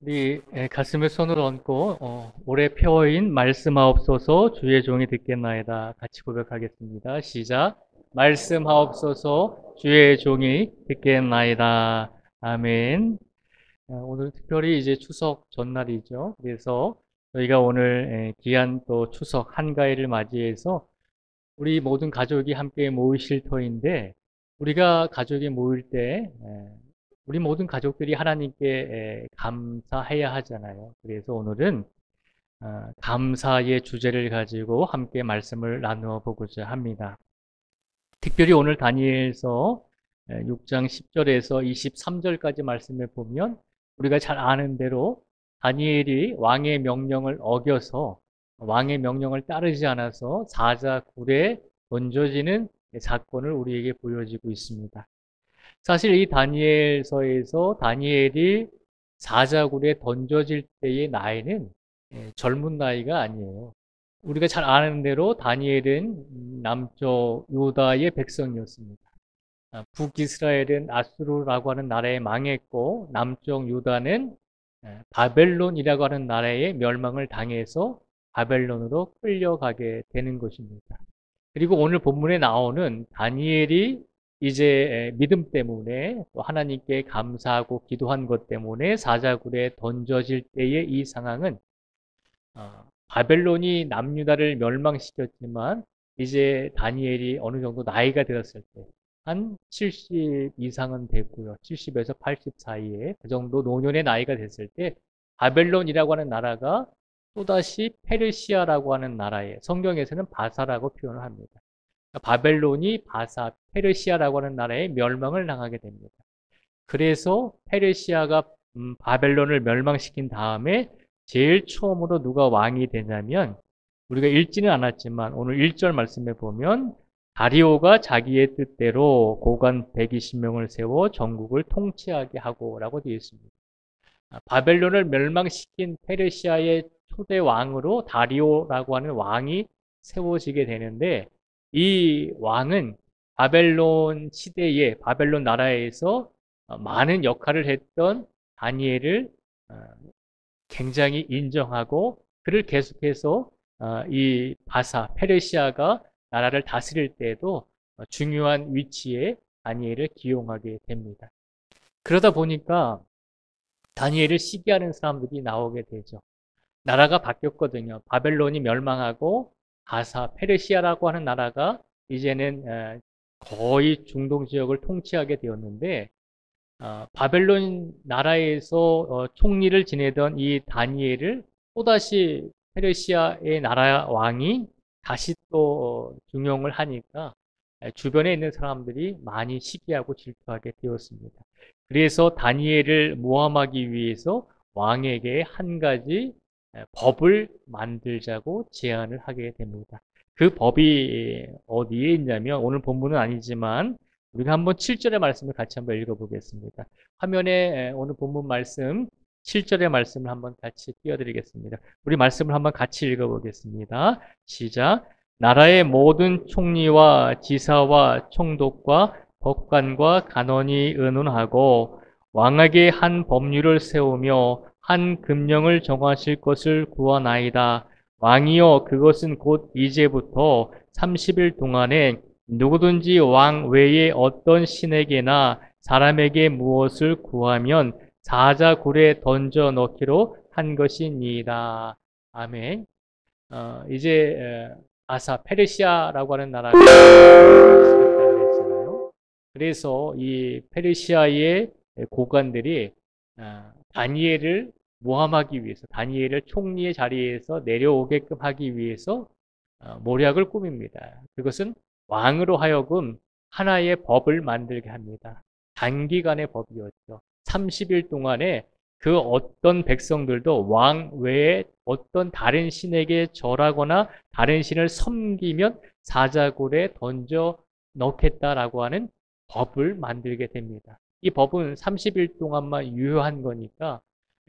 우리 가슴에 손을 얹고 오래 펴인 말씀하옵소서 주의 종이 듣겠나이다. 같이 고백하겠습니다. 시작. 말씀하옵소서 주의 종이 듣겠나이다. 아멘. 오늘 특별히 이제 추석 전날이죠. 그래서 저희가 오늘 귀한 또 추석 한가위를 맞이해서 우리 모든 가족이 함께 모이실 터인데 우리가 가족이 모일 때 우리 모든 가족들이 하나님께 감사해야 하잖아요. 그래서 오늘은 감사의 주제를 가지고 함께 말씀을 나누어 보고자 합니다. 특별히 오늘 다니엘서 6장 10절에서 23절까지 말씀을 보면 우리가 잘 아는 대로 다니엘이 왕의 명령을 어겨서 왕의 명령을 따르지 않아서 사자굴에 던져지는 사건을 우리에게 보여지고 있습니다. 사실 이 다니엘서에서 다니엘이 사자굴에 던져질 때의 나이는 젊은 나이가 아니에요. 우리가 잘 아는 대로 다니엘은 남쪽 유다의 백성이었습니다. 북이스라엘은 아수르라고 하는 나라에 망했고 남쪽 유다는 바벨론이라고 하는 나라에 멸망을 당해서 바벨론으로 끌려가게 되는 것입니다. 그리고 오늘 본문에 나오는 다니엘이 이제 믿음 때문에 또 하나님께 감사하고 기도한 것 때문에 사자굴에 던져질 때의 이 상황은 바벨론이 남유다를 멸망시켰지만 이제 다니엘이 어느 정도 나이가 들었을 때 한 70 이상은 됐고요. 70에서 80 사이에 그 정도 노년의 나이가 됐을 때 바벨론이라고 하는 나라가 또다시 페르시아라고 하는 나라에 성경에서는 바사라고 표현을 합니다. 바벨론이 바사, 페르시아라고 하는 나라에 멸망을 당하게 됩니다. 그래서 페르시아가 바벨론을 멸망시킨 다음에 제일 처음으로 누가 왕이 되냐면 우리가 읽지는 않았지만 오늘 1절 말씀에 보면 다리오가 자기의 뜻대로 고관 120명을 세워 전국을 통치하게 하고 라고 되어 있습니다. 바벨론을 멸망시킨 페르시아의 초대 왕으로 다리오라고 하는 왕이 세워지게 되는데 이 왕은 바벨론 시대에 바벨론 나라에서 많은 역할을 했던 다니엘을 굉장히 인정하고 그를 계속해서 이 바사 페르시아가 나라를 다스릴 때에도 중요한 위치에 다니엘을 기용하게 됩니다. 그러다 보니까 다니엘을 시기하는 사람들이 나오게 되죠. 나라가 바뀌었거든요. 바벨론이 멸망하고 바사 페르시아라고 하는 나라가 이제는 거의 중동 지역을 통치하게 되었는데 바벨론 나라에서 총리를 지내던 이 다니엘을 또다시 페르시아의 나라 왕이 다시 또 중용을 하니까 주변에 있는 사람들이 많이 시기하고 질투하게 되었습니다. 그래서 다니엘을 모함하기 위해서 왕에게 한 가지 법을 만들자고 제안을 하게 됩니다. 그 법이 어디에 있냐면 오늘 본문은 아니지만 우리가 한번 7절의 말씀을 같이 한번 읽어보겠습니다. 화면에 오늘 본문 말씀 7절의 말씀을 한번 같이 띄워드리겠습니다. 우리 말씀을 한번 같이 읽어보겠습니다. 시작. 나라의 모든 총리와 지사와 총독과 법관과 간원이 의논하고 왕에게 한 법률을 세우며 한 금령을 정하실 것을 구하나이다. 왕이여 그것은 곧 이제부터 30일 동안에 누구든지 왕 외에 어떤 신에게나 사람에게 무엇을 구하면 사자굴에 던져 넣기로 한 것이니이다. 아멘. 이제 아사 페르시아라고 하는 나라가 시작됐잖아요. 그래서 이 페르시아의 고관들이 다니엘을 모함하기 위해서 다니엘을 총리의 자리에서 내려오게끔 하기 위해서 모략을 꾸밉니다. 그것은 왕으로 하여금 하나의 법을 만들게 합니다. 단기간의 법이었죠. 30일 동안에 그 어떤 백성들도 왕 외에 어떤 다른 신에게 절하거나 다른 신을 섬기면 사자굴에 던져 넣겠다라고 하는 법을 만들게 됩니다. 이 법은 30일 동안만 유효한 거니까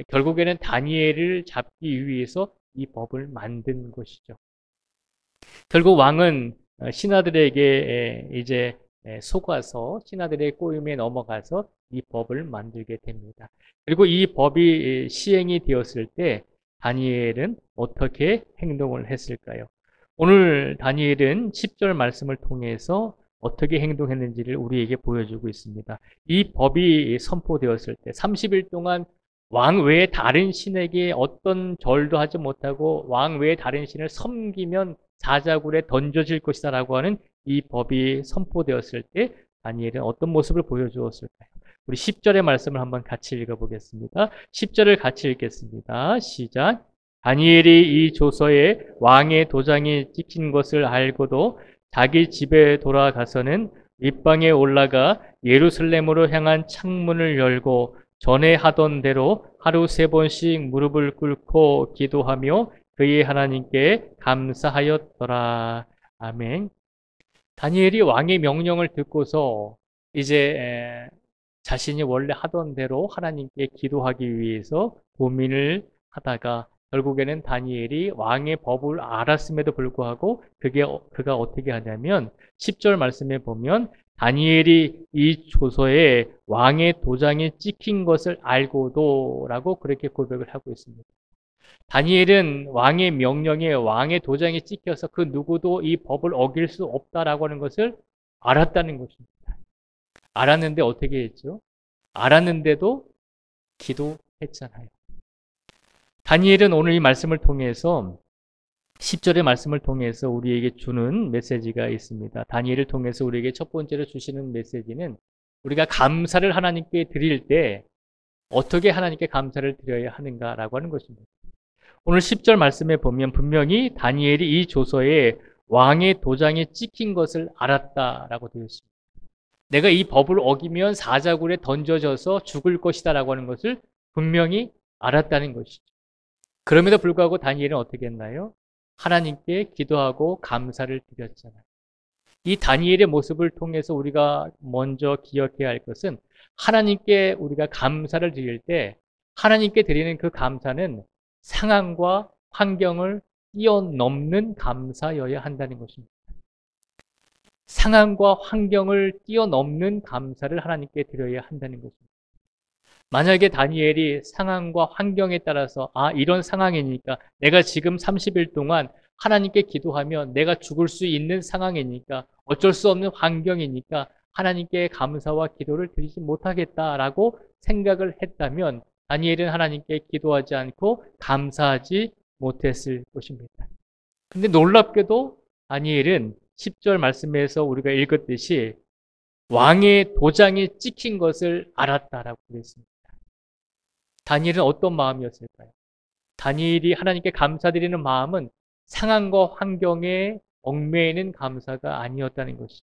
결국에는 다니엘을 잡기 위해서 이 법을 만든 것이죠. 결국 왕은 신하들에게 이제 속아서 신하들의 꼬임에 넘어가서 이 법을 만들게 됩니다. 그리고 이 법이 시행이 되었을 때 다니엘은 어떻게 행동을 했을까요? 오늘 다니엘은 10절 말씀을 통해서 어떻게 행동했는지를 우리에게 보여주고 있습니다. 이 법이 선포되었을 때 30일 동안 왕 외에 다른 신에게 어떤 절도 하지 못하고 왕 외에 다른 신을 섬기면 사자굴에 던져질 것이다 라고 하는 이 법이 선포되었을 때 다니엘은 어떤 모습을 보여주었을까요? 우리 10절의 말씀을 한번 같이 읽어보겠습니다. 10절을 같이 읽겠습니다. 시작. 다니엘이 이 조서에 왕의 도장이 찍힌 것을 알고도 자기 집에 돌아가서는 윗방에 올라가 예루살렘으로 향한 창문을 열고 전에 하던 대로 하루 3번씩 무릎을 꿇고 기도하며 그의 하나님께 감사하였더라. 아멘. 다니엘이 왕의 명령을 듣고서 이제 자신이 원래 하던 대로 하나님께 기도하기 위해서 고민을 하다가 결국에는 다니엘이 왕의 법을 알았음에도 불구하고 그가 어떻게 하냐면 10절 말씀에 보면 다니엘이 이 조서에 왕의 도장이 찍힌 것을 알고도 라고 그렇게 고백을 하고 있습니다. 다니엘은 왕의 명령에 왕의 도장이 찍혀서 그 누구도 이 법을 어길 수 없다라고 하는 것을 알았다는 것입니다. 알았는데 어떻게 했죠? 알았는데도 기도했잖아요. 다니엘은 오늘 이 말씀을 통해서 10절의 말씀을 통해서 우리에게 주는 메시지가 있습니다. 다니엘을 통해서 우리에게 첫 번째로 주시는 메시지는 우리가 감사를 하나님께 드릴 때 어떻게 하나님께 감사를 드려야 하는가라고 하는 것입니다. 오늘 10절 말씀에 보면 분명히 다니엘이 이 조서에 왕의 도장이 찍힌 것을 알았다라고 되어 있습니다. 내가 이 법을 어기면 사자굴에 던져져서 죽을 것이다 라고 하는 것을 분명히 알았다는 것이죠. 그럼에도 불구하고 다니엘은 어떻게 했나요? 하나님께 기도하고 감사를 드렸잖아요. 이 다니엘의 모습을 통해서 우리가 먼저 기억해야 할 것은 하나님께 우리가 감사를 드릴 때 하나님께 드리는 그 감사는 상황과 환경을 뛰어넘는 감사여야 한다는 것입니다. 상황과 환경을 뛰어넘는 감사를 하나님께 드려야 한다는 것입니다. 만약에 다니엘이 상황과 환경에 따라서 이런 상황이니까 내가 지금 30일 동안 하나님께 기도하면 내가 죽을 수 있는 상황이니까 어쩔 수 없는 환경이니까 하나님께 감사와 기도를 드리지 못하겠다라고 생각을 했다면 다니엘은 하나님께 기도하지 않고 감사하지 못했을 것입니다. 근데 놀랍게도 다니엘은 10절 말씀에서 우리가 읽었듯이 왕의 도장이 찍힌 것을 알았다라고 그랬습니다. 다니엘은 어떤 마음이었을까요? 다니엘이 하나님께 감사드리는 마음은 상황과 환경에 얽매이는 감사가 아니었다는 것이죠.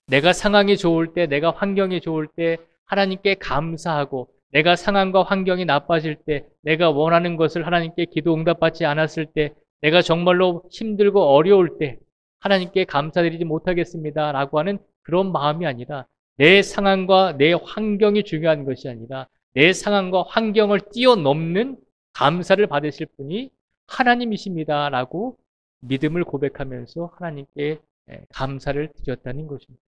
내가 상황이 좋을 때, 내가 환경이 좋을 때 하나님께 감사하고 내가 상황과 환경이 나빠질 때, 내가 원하는 것을 하나님께 기도 응답받지 않았을 때, 내가 정말로 힘들고 어려울 때 하나님께 감사드리지 못하겠습니다 라고 하는 그런 마음이 아니라 내 상황과 내 환경이 중요한 것이 아니라 내 상황과 환경을 뛰어넘는 감사를 받으실 분이 하나님이십니다 라고 믿음을 고백하면서 하나님께 감사를 드렸다는 것입니다.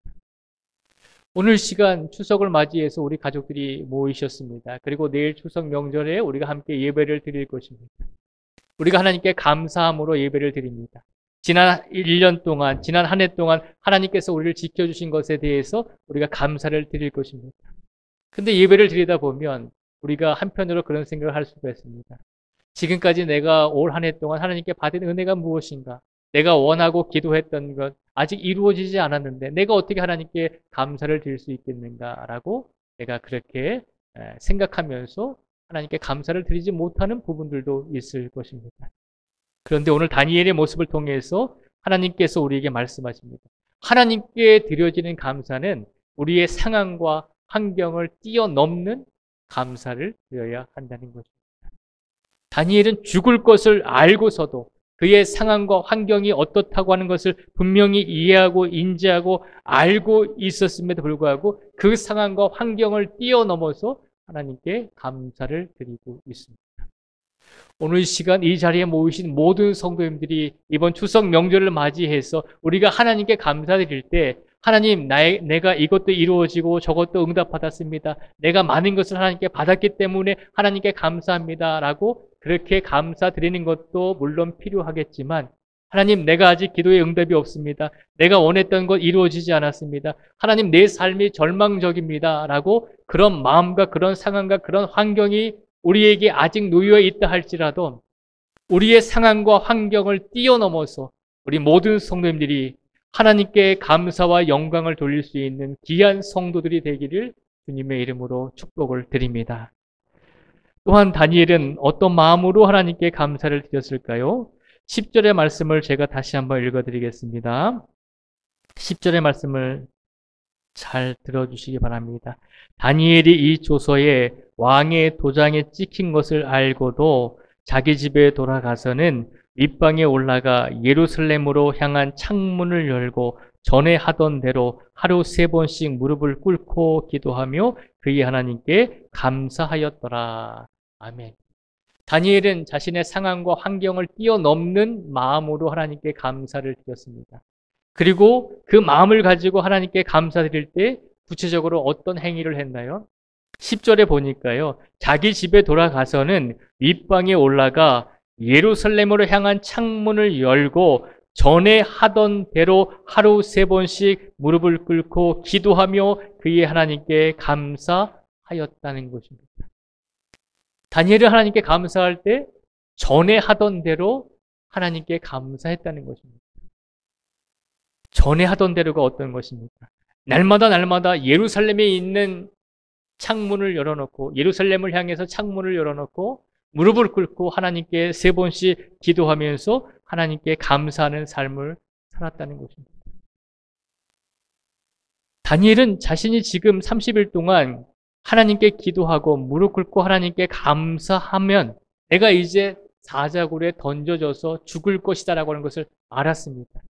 오늘 시간 추석을 맞이해서 우리 가족들이 모이셨습니다. 그리고 내일 추석 명절에 우리가 함께 예배를 드릴 것입니다. 우리가 하나님께 감사함으로 예배를 드립니다. 지난 1년 동안, 지난 한 해 동안 하나님께서 우리를 지켜주신 것에 대해서 우리가 감사를 드릴 것입니다. 근데 예배를 드리다 보면 우리가 한편으로 그런 생각을 할 수가 있습니다. 지금까지 내가 올 한 해 동안 하나님께 받은 은혜가 무엇인가? 내가 원하고 기도했던 것 아직 이루어지지 않았는데 내가 어떻게 하나님께 감사를 드릴 수 있겠는가라고 내가 그렇게 생각하면서 하나님께 감사를 드리지 못하는 부분들도 있을 것입니다. 그런데 오늘 다니엘의 모습을 통해서 하나님께서 우리에게 말씀하십니다. 하나님께 드려지는 감사는 우리의 상황과 환경을 뛰어넘는 감사를 드려야 한다는 것입니다. 다니엘은 죽을 것을 알고서도 그의 상황과 환경이 어떻다고 하는 것을 분명히 이해하고 인지하고 알고 있었음에도 불구하고 그 상황과 환경을 뛰어넘어서 하나님께 감사를 드리고 있습니다. 오늘 이 시간 이 자리에 모이신 모든 성도님들이 이번 추석 명절을 맞이해서 우리가 하나님께 감사드릴 때 하나님, 내가 이것도 이루어지고 저것도 응답받았습니다. 내가 많은 것을 하나님께 받았기 때문에 하나님께 감사합니다. 라고 그렇게 감사드리는 것도 물론 필요하겠지만, 하나님, 내가 아직 기도에 응답이 없습니다. 내가 원했던 것 이루어지지 않았습니다. 하나님, 내 삶이 절망적입니다. 라고 그런 마음과 그런 상황과 그런 환경이 우리에게 아직 놓여 있다 할지라도 우리의 상황과 환경을 뛰어넘어서 우리 모든 성도님들이 하나님께 감사와 영광을 돌릴 수 있는 귀한 성도들이 되기를 주님의 이름으로 축복을 드립니다. 또한 다니엘은 어떤 마음으로 하나님께 감사를 드렸을까요? 10절의 말씀을 제가 다시 한번 읽어드리겠습니다. 10절의 말씀을 잘 들어주시기 바랍니다. 다니엘이 이 조서에 왕의 도장에 찍힌 것을 알고도 자기 집에 돌아가서는 윗방에 올라가 예루살렘으로 향한 창문을 열고 전에 하던 대로 하루 3번씩 무릎을 꿇고 기도하며 그의 하나님께 감사하였더라. 아멘. 다니엘은 자신의 상황과 환경을 뛰어넘는 마음으로 하나님께 감사를 드렸습니다. 그리고 그 마음을 가지고 하나님께 감사드릴 때 구체적으로 어떤 행위를 했나요? 10절에 보니까요. 자기 집에 돌아가서는 윗방에 올라가 예루살렘으로 향한 창문을 열고 전에 하던 대로 하루 3번씩 무릎을 꿇고 기도하며 그의 하나님께 감사하였다는 것입니다. 다니엘은 하나님께 감사할 때 전에 하던 대로 하나님께 감사했다는 것입니다. 전에 하던 대로가 어떤 것입니까? 날마다 예루살렘에 있는 창문을 열어놓고 예루살렘을 향해서 창문을 열어놓고 무릎을 꿇고 하나님께 3번씩 기도하면서 하나님께 감사하는 삶을 살았다는 것입니다. 다니엘은 자신이 지금 30일 동안 하나님께 기도하고 무릎 꿇고 하나님께 감사하면 내가 이제 사자굴에 던져져서 죽을 것이다라고 하는 것을 알았습니다.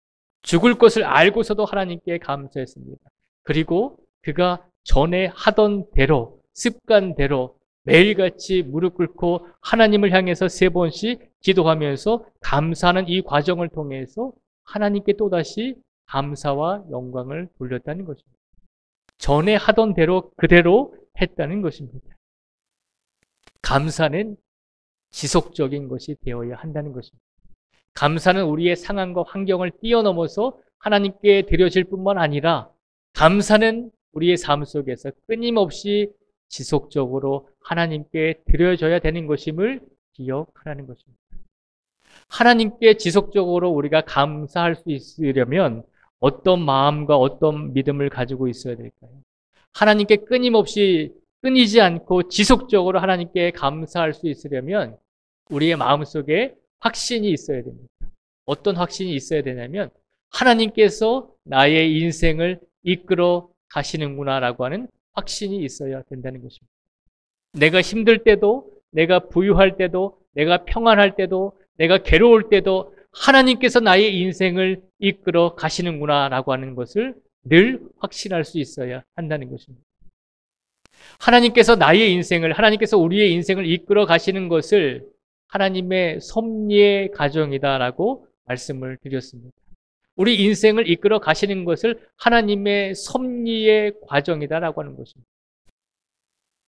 죽을 것을 알고서도 하나님께 감사했습니다. 그리고 그가 전에 하던 대로 습관대로 매일같이 무릎 꿇고 하나님을 향해서 3번씩 기도하면서 감사하는 이 과정을 통해서 하나님께 또다시 감사와 영광을 돌렸다는 것입니다. 전에 하던 대로 그대로 했다는 것입니다. 감사는 지속적인 것이 되어야 한다는 것입니다. 감사는 우리의 상황과 환경을 뛰어넘어서 하나님께 드려질 뿐만 아니라 감사는 우리의 삶 속에서 끊임없이 지속적으로 하나님께 드려져야 되는 것임을 기억하라는 것입니다. 하나님께 지속적으로 우리가 감사할 수 있으려면 어떤 마음과 어떤 믿음을 가지고 있어야 될까요? 하나님께 끊이지 않고 지속적으로 하나님께 감사할 수 있으려면 우리의 마음속에 확신이 있어야 됩니다. 어떤 확신이 있어야 되냐면 하나님께서 나의 인생을 이끌어 가시는구나라고 하는 확신이 있어야 된다는 것입니다. 내가 힘들 때도, 내가 부유할 때도, 내가 평안할 때도, 내가 괴로울 때도 하나님께서 나의 인생을 이끌어 가시는구나라고 하는 것을 늘 확신할 수 있어야 한다는 것입니다. 하나님께서 하나님께서 우리의 인생을 이끌어 가시는 것을 하나님의 섭리의 가정이다라고 말씀을 드렸습니다. 우리 인생을 이끌어 가시는 것을 하나님의 섭리의 과정이다라고 하는 것입니다.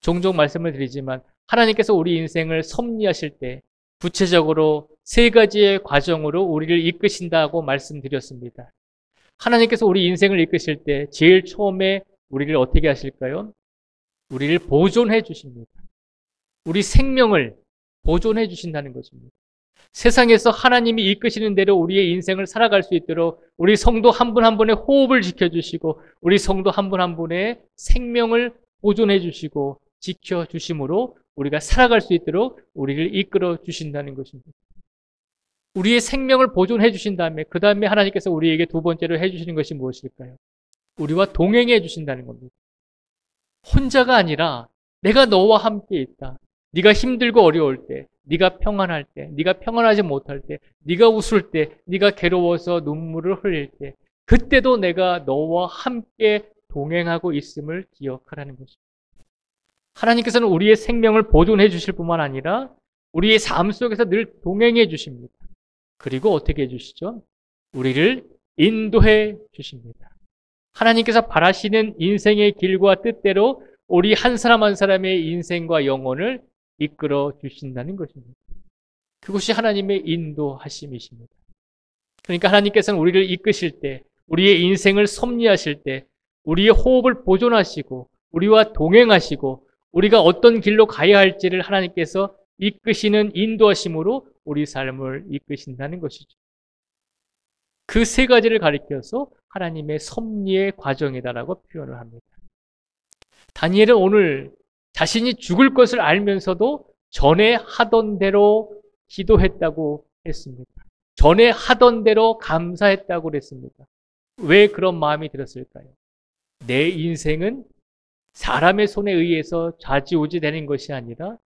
종종 말씀을 드리지만 하나님께서 우리 인생을 섭리하실 때 구체적으로 3가지의 과정으로 우리를 이끄신다고 말씀드렸습니다. 하나님께서 우리 인생을 이끄실 때 제일 처음에 우리를 어떻게 하실까요? 우리를 보존해 주십니다. 우리 생명을 보존해 주신다는 것입니다. 세상에서 하나님이 이끄시는 대로 우리의 인생을 살아갈 수 있도록 우리 성도 한 분 한 분의 호흡을 지켜주시고 우리 성도 한 분 한 분의 생명을 보존해 주시고 지켜주심으로 우리가 살아갈 수 있도록 우리를 이끌어 주신다는 것입니다. 우리의 생명을 보존해 주신 다음에 그 다음에 하나님께서 우리에게 2번째로 해주시는 것이 무엇일까요? 우리와 동행해 주신다는 겁니다. 혼자가 아니라 내가 너와 함께 있다. 네가 힘들고 어려울 때, 네가 평안할 때, 네가 평안하지 못할 때, 네가 웃을 때, 네가 괴로워서 눈물을 흘릴 때 그때도 내가 너와 함께 동행하고 있음을 기억하라는 것입니다. 하나님께서는 우리의 생명을 보존해 주실 뿐만 아니라 우리의 삶 속에서 늘 동행해 주십니다. 그리고 어떻게 해주시죠? 우리를 인도해 주십니다. 하나님께서 바라시는 인생의 길과 뜻대로 우리 한 사람 한 사람의 인생과 영혼을 이끌어 주신다는 것입니다. 그것이 하나님의 인도하심이십니다. 그러니까 하나님께서는 우리를 이끄실 때, 우리의 인생을 섭리하실 때, 우리의 호흡을 보존하시고 우리와 동행하시고 우리가 어떤 길로 가야 할지를 하나님께서 이끄시는 인도하심으로 우리 삶을 이끄신다는 것이죠. 그 세 가지를 가리켜서 하나님의 섭리의 과정이다라고 표현을 합니다. 다니엘은 오늘 자신이 죽을 것을 알면서도 전에 하던 대로 기도했다고 했습니다. 전에 하던 대로 감사했다고 그랬습니다. 왜 그런 마음이 들었을까요? 내 인생은 사람의 손에 의해서 좌지우지 되는 것이 아니라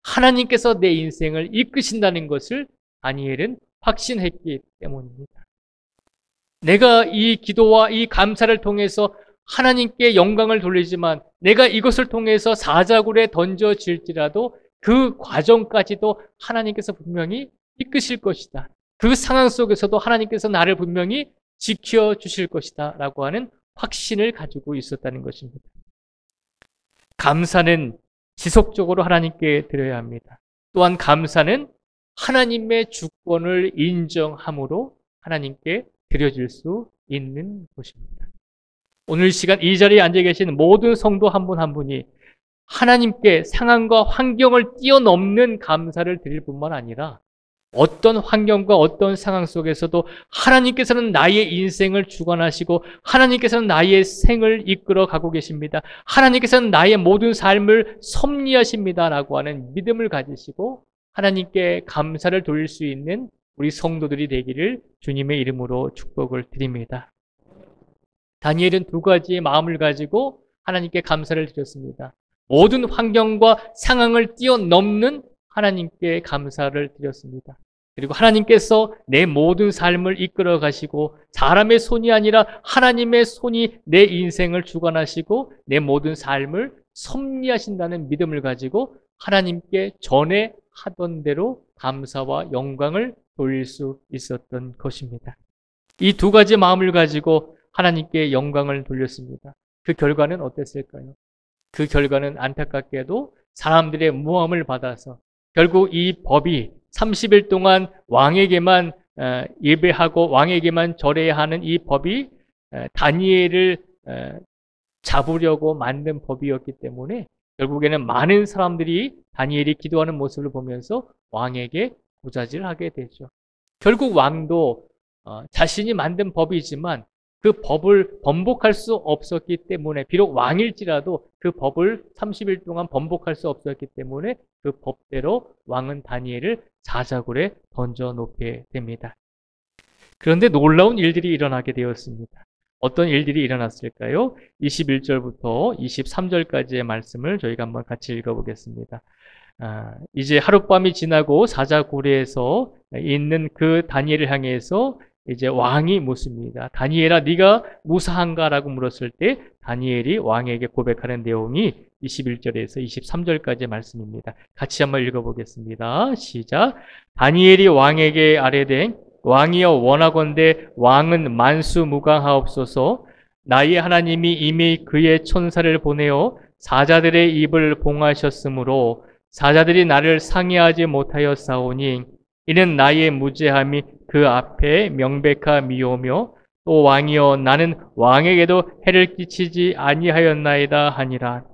하나님께서 내 인생을 이끄신다는 것을 다니엘은 확신했기 때문입니다. 내가 이 기도와 이 감사를 통해서 하나님께 영광을 돌리지만 내가 이것을 통해서 사자굴에 던져질지라도 그 과정까지도 하나님께서 분명히 이끄실 것이다. 그 상황 속에서도 하나님께서 나를 분명히 지켜주실 것이다 라고 하는 확신을 가지고 있었다는 것입니다. 감사는 지속적으로 하나님께 드려야 합니다. 또한 감사는 하나님의 주권을 인정함으로 하나님께 드려질 수 있는 것입니다. 오늘 시간 이 자리에 앉아 계신 모든 성도 한 분 한 분이 하나님께 상황과 환경을 뛰어넘는 감사를 드릴 뿐만 아니라 어떤 환경과 어떤 상황 속에서도 하나님께서는 나의 인생을 주관하시고 하나님께서는 나의 생을 이끌어 가고 계십니다. 하나님께서는 나의 모든 삶을 섭리하십니다라고 하는 믿음을 가지시고 하나님께 감사를 돌릴 수 있는 우리 성도들이 되기를 주님의 이름으로 축복을 드립니다. 다니엘은 두 가지의 마음을 가지고 하나님께 감사를 드렸습니다. 모든 환경과 상황을 뛰어넘는 하나님께 감사를 드렸습니다. 그리고 하나님께서 내 모든 삶을 이끌어 가시고 사람의 손이 아니라 하나님의 손이 내 인생을 주관하시고 내 모든 삶을 섭리하신다는 믿음을 가지고 하나님께 전에 하던 대로 감사와 영광을 돌릴 수 있었던 것입니다. 이 두 가지 마음을 가지고 하나님께 영광을 돌렸습니다. 그 결과는 어땠을까요? 그 결과는 안타깝게도 사람들의 모함을 받아서 결국 이 법이 30일 동안 왕에게만 예배하고 왕에게만 절해야 하는 이 법이 다니엘을 잡으려고 만든 법이었기 때문에 결국에는 많은 사람들이 다니엘이 기도하는 모습을 보면서 왕에게 고자질하게 되죠. 결국 왕도 자신이 만든 법이지만 그 법을 번복할 수 없었기 때문에 비록 왕일지라도 그 법을 30일 동안 번복할 수 없었기 때문에 그 법대로 왕은 다니엘을 사자굴에 던져놓게 됩니다. 그런데 놀라운 일들이 일어나게 되었습니다. 어떤 일들이 일어났을까요? 21절부터 23절까지의 말씀을 저희가 한번 같이 읽어보겠습니다. 이제 하룻밤이 지나고 사자굴에서 있는 그 다니엘을 향해서 이제 왕이 묻습니다. 다니엘아, 네가 무사한가라고 물었을 때 다니엘이 왕에게 고백하는 내용이 21절에서 23절까지의 말씀입니다. 같이 한번 읽어보겠습니다. 시작. 다니엘이 왕에게 아뢰되 왕이여 원하건대 왕은 만수무강하옵소서. 나의 하나님이 이미 그의 천사를 보내어 사자들의 입을 봉하셨으므로 사자들이 나를 상해하지 못하였사오니 이는 나의 무죄함이 그 앞에 명백함이오며 또 왕이여 나는 왕에게도 해를 끼치지 아니하였나이다 하니라.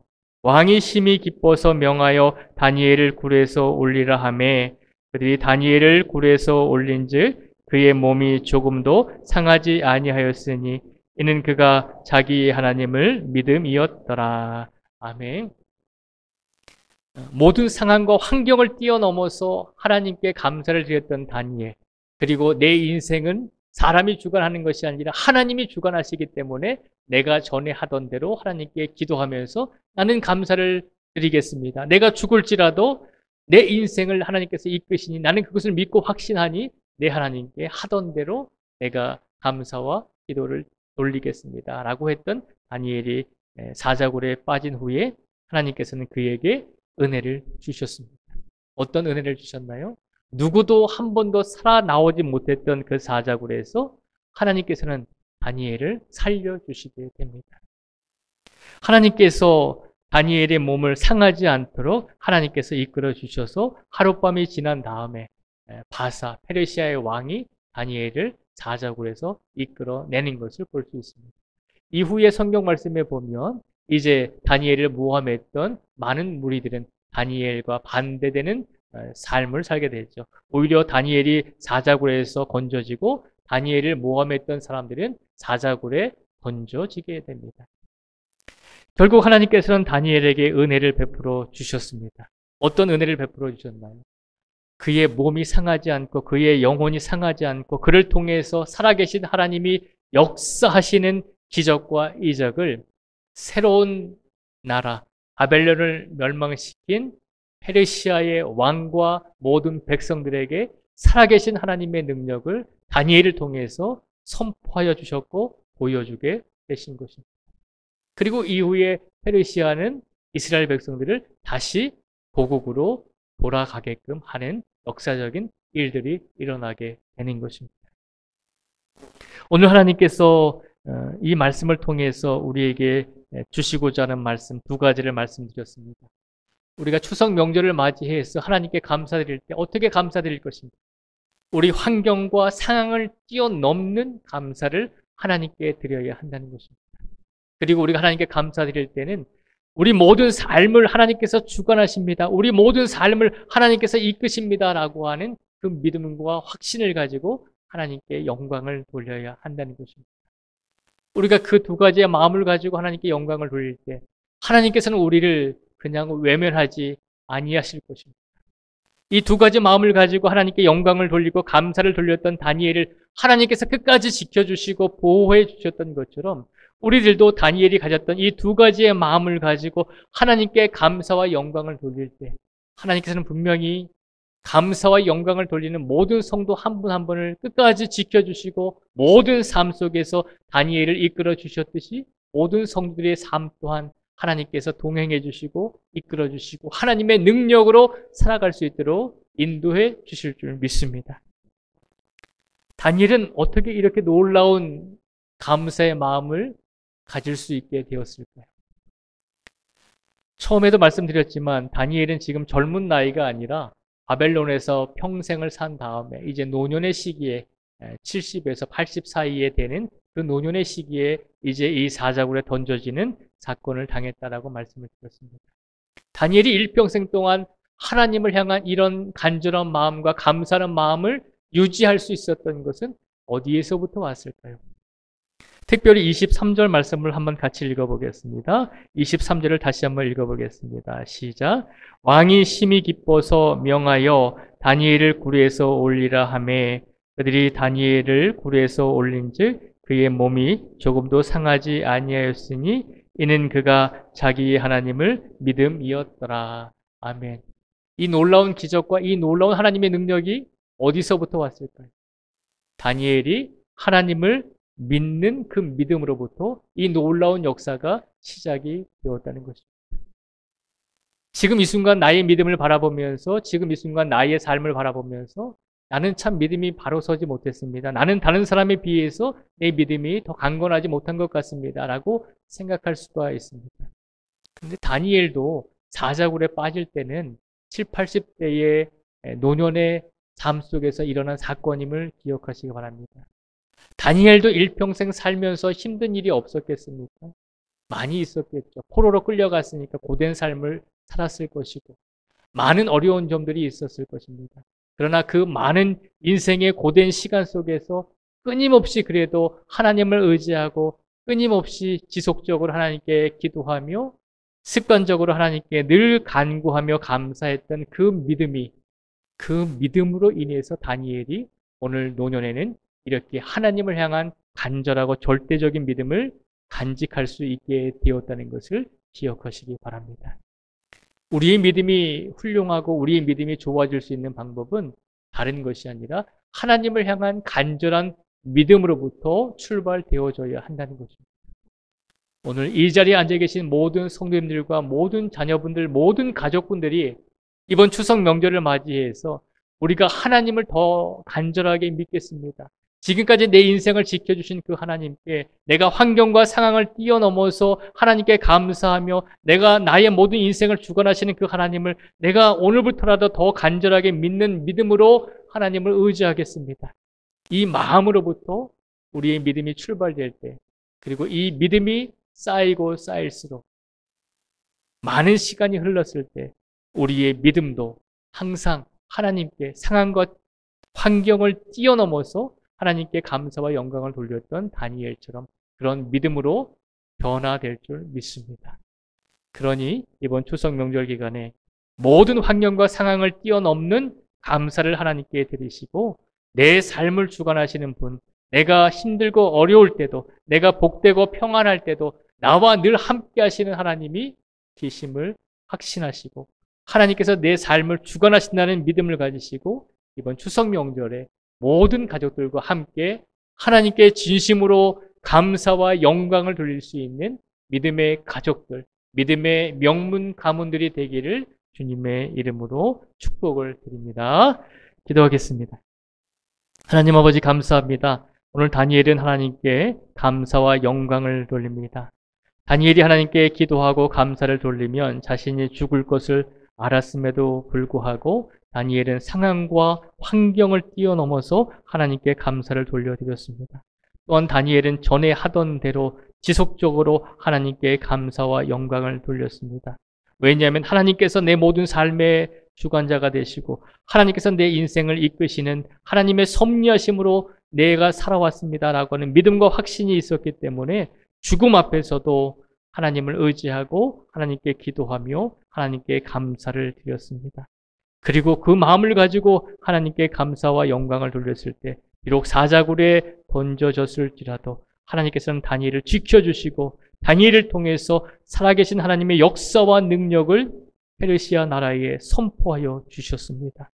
왕이 심히 기뻐서 명하여 다니엘을 굴에서 올리라 하매 그들이 다니엘을 굴에서 올린즉 그의 몸이 조금도 상하지 아니하였으니 이는 그가 자기의 하나님을 믿음이었더라. 아멘. 모든 상황과 환경을 뛰어넘어서 하나님께 감사를 드렸던 다니엘. 그리고 내 인생은 사람이 주관하는 것이 아니라 하나님이 주관하시기 때문에 내가 전에 하던 대로 하나님께 기도하면서 나는 감사를 드리겠습니다. 내가 죽을지라도 내 인생을 하나님께서 이끄시니 나는 그것을 믿고 확신하니 내 하나님께 하던 대로 내가 감사와 기도를 돌리겠습니다. 라고 했던 다니엘이 사자굴에 빠진 후에 하나님께서는 그에게 은혜를 주셨습니다. 어떤 은혜를 주셨나요? 누구도 한 번도 살아나오지 못했던 그 사자굴에서 하나님께서는 다니엘을 살려주시게 됩니다. 하나님께서 다니엘의 몸을 상하지 않도록 하나님께서 이끌어 주셔서 하룻밤이 지난 다음에 바사, 페르시아의 왕이 다니엘을 사자굴에서 이끌어내는 것을 볼 수 있습니다. 이후에 성경 말씀에 보면 이제 다니엘을 모함했던 많은 무리들은 다니엘과 반대되는 삶을 살게 되죠. 오히려 다니엘이 사자굴에서 건져지고 다니엘을 모함했던 사람들은 사자굴에 던져지게 됩니다. 결국 하나님께서는 다니엘에게 은혜를 베풀어 주셨습니다. 어떤 은혜를 베풀어 주셨나요? 그의 몸이 상하지 않고 그의 영혼이 상하지 않고 그를 통해서 살아계신 하나님이 역사하시는 기적과 이적을 새로운 나라 바벨론을 멸망시킨 페르시아의 왕과 모든 백성들에게 살아계신 하나님의 능력을 다니엘을 통해서 선포하여 주셨고 보여주게 되신 것입니다. 그리고 이후에 페르시아는 이스라엘 백성들을 다시 고국으로 돌아가게끔 하는 역사적인 일들이 일어나게 되는 것입니다. 오늘 하나님께서 이 말씀을 통해서 우리에게 주시고자 하는 말씀 두 가지를 말씀드렸습니다. 우리가 추석 명절을 맞이해서 하나님께 감사드릴 때 어떻게 감사드릴 것인가? 우리 환경과 상황을 뛰어넘는 감사를 하나님께 드려야 한다는 것입니다. 그리고 우리가 하나님께 감사드릴 때는 우리 모든 삶을 하나님께서 주관하십니다. 우리 모든 삶을 하나님께서 이끄십니다라고 하는 그 믿음과 확신을 가지고 하나님께 영광을 돌려야 한다는 것입니다. 우리가 그 두 가지의 마음을 가지고 하나님께 영광을 돌릴 때 하나님께서는 우리를 그냥 외면하지 아니하실 것입니다. 이 두 가지 마음을 가지고 하나님께 영광을 돌리고 감사를 돌렸던 다니엘을 하나님께서 끝까지 지켜주시고 보호해 주셨던 것처럼 우리들도 다니엘이 가졌던 이 두 가지의 마음을 가지고 하나님께 감사와 영광을 돌릴 때 하나님께서는 분명히 감사와 영광을 돌리는 모든 성도 한 분 한 분을 끝까지 지켜주시고 모든 삶 속에서 다니엘을 이끌어 주셨듯이 모든 성도들의 삶 또한 하나님께서 동행해 주시고 이끌어 주시고 하나님의 능력으로 살아갈 수 있도록 인도해 주실 줄 믿습니다. 다니엘은 어떻게 이렇게 놀라운 감사의 마음을 가질 수 있게 되었을까요? 처음에도 말씀드렸지만 다니엘은 지금 젊은 나이가 아니라 바벨론에서 평생을 산 다음에 이제 노년의 시기에 70에서 80 사이에 되는 그 노년의 시기에 이제 이 사자굴에 던져지는 사건을 당했다라고 말씀을 드렸습니다. 다니엘이 일평생 동안 하나님을 향한 이런 간절한 마음과 감사하는 마음을 유지할 수 있었던 것은 어디에서부터 왔을까요? 특별히 23절 말씀을 한번 같이 읽어보겠습니다. 23절을 다시 한번 읽어보겠습니다. 시작. 왕이 심히 기뻐서 명하여 다니엘을 굴에서 올리라 하매 그들이 다니엘을 굴에서 올린즉 그의 몸이 조금도 상하지 아니하였으니 이는 그가 자기의 하나님을 믿음이었더라. 아멘. 이 놀라운 기적과 이 놀라운 하나님의 능력이 어디서부터 왔을까요? 다니엘이 하나님을 믿는 그 믿음으로부터 이 놀라운 역사가 시작이 되었다는 것입니다. 지금 이 순간 나의 믿음을 바라보면서 지금 이 순간 나의 삶을 바라보면서 나는 참 믿음이 바로 서지 못했습니다. 나는 다른 사람에 비해서 내 믿음이 더 강건하지 못한 것 같습니다. 라고 생각할 수가 있습니다. 그런데 다니엘도 사자굴에 빠질 때는 70, 80대의 노년의 삶 속에서 일어난 사건임을 기억하시기 바랍니다. 다니엘도 일평생 살면서 힘든 일이 없었겠습니까? 많이 있었겠죠. 포로로 끌려갔으니까 고된 삶을 살았을 것이고 많은 어려운 점들이 있었을 것입니다. 그러나 그 많은 인생의 고된 시간 속에서 끊임없이 그래도 하나님을 의지하고 끊임없이 지속적으로 하나님께 기도하며 습관적으로 하나님께 늘 간구하며 감사했던 그 믿음이 그 믿음으로 인해서 다니엘이 오늘 노년에는 이렇게 하나님을 향한 간절하고 절대적인 믿음을 간직할 수 있게 되었다는 것을 기억하시기 바랍니다. 우리의 믿음이 훌륭하고 우리의 믿음이 좋아질 수 있는 방법은 다른 것이 아니라 하나님을 향한 간절한 믿음으로부터 출발되어져야 한다는 것입니다. 오늘 이 자리에 앉아 계신 모든 성도님들과 모든 자녀분들, 모든 가족분들이 이번 추석 명절을 맞이해서 우리가 하나님을 더 간절하게 믿겠습니다. 지금까지 내 인생을 지켜주신 그 하나님께 내가 환경과 상황을 뛰어넘어서 하나님께 감사하며 내가 나의 모든 인생을 주관하시는 그 하나님을 내가 오늘부터라도 더 간절하게 믿는 믿음으로 하나님을 의지하겠습니다. 이 마음으로부터 우리의 믿음이 출발될 때, 그리고 이 믿음이 쌓이고 쌓일수록 많은 시간이 흘렀을 때 우리의 믿음도 항상 하나님께 상황과 환경을 뛰어넘어서 하나님께 감사와 영광을 돌렸던 다니엘처럼 그런 믿음으로 변화될 줄 믿습니다. 그러니 이번 추석 명절 기간에 모든 환경과 상황을 뛰어넘는 감사를 하나님께 드리시고 내 삶을 주관하시는 분, 내가 힘들고 어려울 때도, 내가 복되고 평안할 때도 나와 늘 함께 하시는 하나님이 계심을 확신하시고 하나님께서 내 삶을 주관하신다는 믿음을 가지시고 이번 추석 명절에 모든 가족들과 함께 하나님께 진심으로 감사와 영광을 돌릴 수 있는 믿음의 가족들, 믿음의 명문 가문들이 되기를 주님의 이름으로 축복을 드립니다. 기도하겠습니다. 하나님 아버지 감사합니다. 오늘 다니엘은 하나님께 감사와 영광을 돌립니다. 다니엘이 하나님께 기도하고 감사를 돌리면 자신이 죽을 것을 알았음에도 불구하고 다니엘은 상황과 환경을 뛰어넘어서 하나님께 감사를 돌려드렸습니다. 또한 다니엘은 전에 하던 대로 지속적으로 하나님께 감사와 영광을 돌렸습니다. 왜냐하면 하나님께서 내 모든 삶의 주관자가 되시고 하나님께서 내 인생을 이끄시는 하나님의 섭리하심으로 내가 살아왔습니다라고 하는 믿음과 확신이 있었기 때문에 죽음 앞에서도 하나님을 의지하고 하나님께 기도하며 하나님께 감사를 드렸습니다. 그리고 그 마음을 가지고 하나님께 감사와 영광을 돌렸을 때 비록 사자굴에 던져졌을지라도 하나님께서는 다니엘을 지켜주시고 다니엘을 통해서 살아계신 하나님의 역사와 능력을 페르시아 나라에 선포하여 주셨습니다.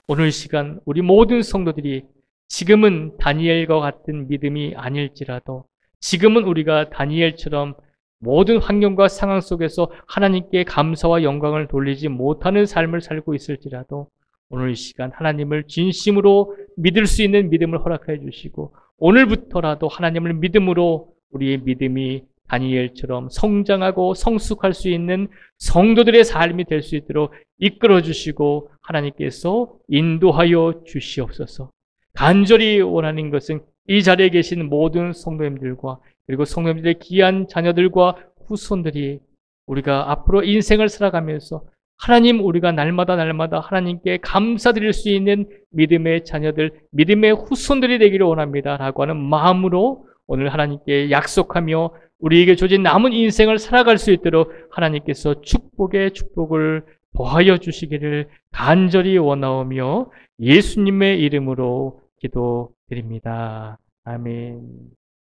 오늘 시간 우리 모든 성도들이 지금은 다니엘과 같은 믿음이 아닐지라도 지금은 우리가 다니엘처럼 모든 환경과 상황 속에서 하나님께 감사와 영광을 돌리지 못하는 삶을 살고 있을지라도 오늘 이 시간 하나님을 진심으로 믿을 수 있는 믿음을 허락해 주시고 오늘부터라도 하나님을 믿음으로 우리의 믿음이 다니엘처럼 성장하고 성숙할 수 있는 성도들의 삶이 될 수 있도록 이끌어 주시고 하나님께서 인도하여 주시옵소서. 간절히 원하는 것은 이 자리에 계신 모든 성도님들과 그리고 성도님들의 귀한 자녀들과 후손들이 우리가 앞으로 인생을 살아가면서 하나님 우리가 날마다 하나님께 감사드릴 수 있는 믿음의 자녀들, 믿음의 후손들이 되기를 원합니다 라고 하는 마음으로 오늘 하나님께 약속하며 우리에게 주어진 남은 인생을 살아갈 수 있도록 하나님께서 축복의 축복을 더하여 주시기를 간절히 원하오며 예수님의 이름으로 기도드립니다. 아멘.